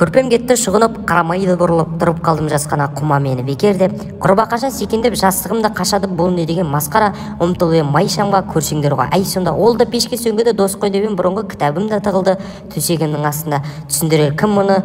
Көрпем кетті шұғынып, қарамайды бұрылып, тұрып қалдым жасқана құма мені бекер деп. Құрбақаша секендеп, жастығымда қашады бұл не деген масқара, ұмтылып май шамға көрсеңдер ғой. Ай сонда ол да пешке сөнгеді дос қой деп бұрынғы кітабым да тығылды төсегімнің астында. Түсіндірер кім мұны?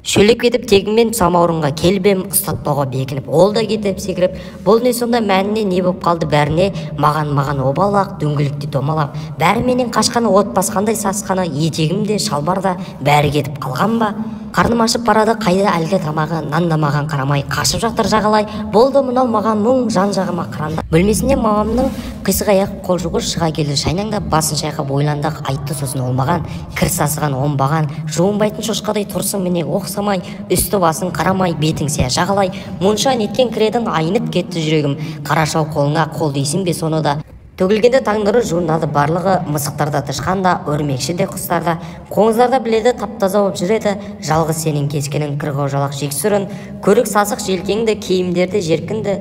Шөлеп кетіп тегіммен самаурынға келбем ұстатпауға бекініп, ол да кетіп секіріп, бұл не сонда мәніне не боп қалды бәріне, маған обалақ, дөңгелекте домалап, бәрі менен қашқаны от басқандай сасқаны, етегімде шалбарда бәрі кетіп қалған ба? Қарным ашып барады, қайда әлгі тамағы, нан да маған қарамай, қашып жатыр жағалай, болды мынау маған мұң жан-жағыма қыранда. Бөлмесінде мамамның қисық аяқ қол жуғыш шыға келді шайнаңдап, басын шайқап ойландық, айтты сосын ол маған, кір сасыған оңбаған, жуынбайтын шошқадай тұрсын міне оқсамай, үсті басын қарамай, бетің сия жағалай, мұнша неткен кіредің айнып кетті жүрегім, қарашау қолыңа қол дейсің бе соны да. Төгілгенде таңдыры жуынады барлығы, мысықтарда тышқанда, өрмекші де құстарда, қоңыздарда біледі таптаза болып жүреді, жалғыз сенің кескенің қырғау жалақ жексұрын, көрік сасық желкеңді, киімдерді жеркінді,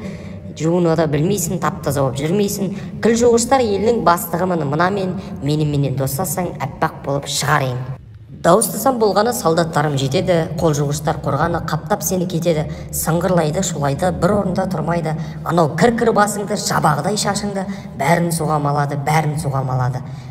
жуынуды білмейсің, таптаза болып жүрмейсің, кіл жуғыштар елінің бастығымын мына меніменен достасаң, әппақ болып шығарайын. Дауыстасам болғаны солдаттарым жетеді, қол жуғыштар қорғаны қаптап сені кетеді, сыңғырлайды, шулайды, бір орында тұрмайды, анау кір басыңды, жабағыдай шашыңды, бәрін соғам алады,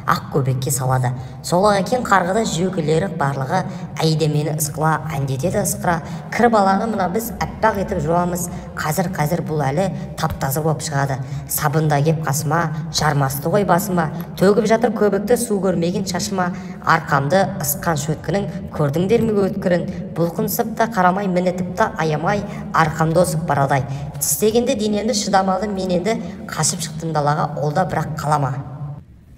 ақ көбекке салады. Солақ екен қарғыда жүйкелері барлығы, әйде мені ысқыла, әндетеді ысқыра, кір баланы мына біз әппақ етіп жуамыз, қазір бұл әлі таптазы болып шығады. Сабында кеп қасыма, жармасты ғой басыма, төгіп жатыр көбікті су көрмеген шашыма, арқамды ысқан шөткінің көрдіңдер ме өткірін, бұлқынсып та қарамай мінітіп та аямай, арқамды осып барадай. Тістегенде денемді шыдамады мен енді қашып шықтым далаға, ол да бірақ қалама.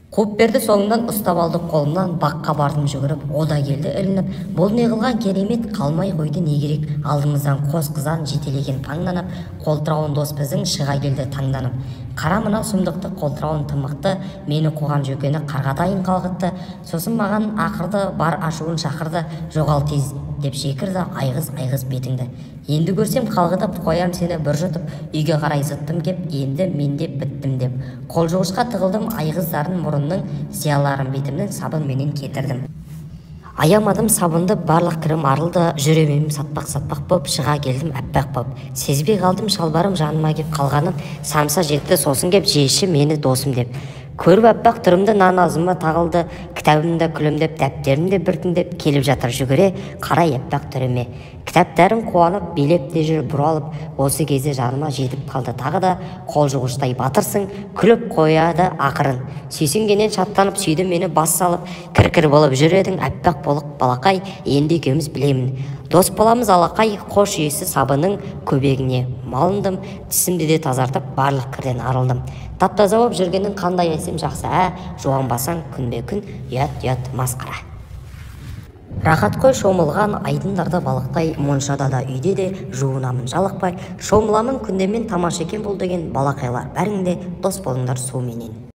Қуып берді соңымнан ұстап алды қолымнан, баққа бардым жүгіріп, о да келді ілініп, бұл не қылған керемет қалмай қойды не керек, алдымыздан қос қызан жетелеген паңданып, қолтырауын дос біздің шыға келді таңданып. Қара мына сұмдықты қолтырауын тымықты, мені қоған жөкені қарғатайын қалғытты, сосын маған ақырды, бар ашуын шақырды, жоғал тез деп шекірді айғыз бетіңді. Енді көрсем қалғытып қоям сені бір жұтып, үйге қарай зыттым кеп, енді менде біттім деп. Қол жуғышқа тығылдым айғыздарын мұрынның, сияларын бетімнің сабын менен кетірдім. Аямадым сабынды, барлық кірім арылды, жүремем сатпақ боп, шыға келдім әппақ боп. Сезбей қалдым шалбарым жаныма кеп қалғанын, самса жетті сосын кеп жейші мені досым деп. Көріп әппақ түрімді нан азыма тағылды, кітабымда күлімдеп, дәптерімде біртіндеп, келіп жатыр жүгіре, қарай әппақ түріме. Кітаптарын қуанып, билеп те жүр бұралып, осы кезде жаныма жетіп қалды тағы да, қол жуғыштай батырсың, күліп қояды ақырын. Сүйсінгенен шаттанып сүйді мені бас салып, кір болып жүредің, әппақ болып балақай, енді екеуміз білемін. Дос боламыз алақай, қош иесі сабының көбегіне малындым, тісімді де тазартып, барлық кірден арылдым. Таптаза болып жүргенің қандай әсем жақсы, жуанбасаң күнбе-күн, ұят масқара. Рахат қой шомылған айдындарда балықтай, моншада да үйде де жуынамын жалықпай, шомыламын күндемен тамаша екен бұл деген балақайлар бәріңде дос болыңдар суменен.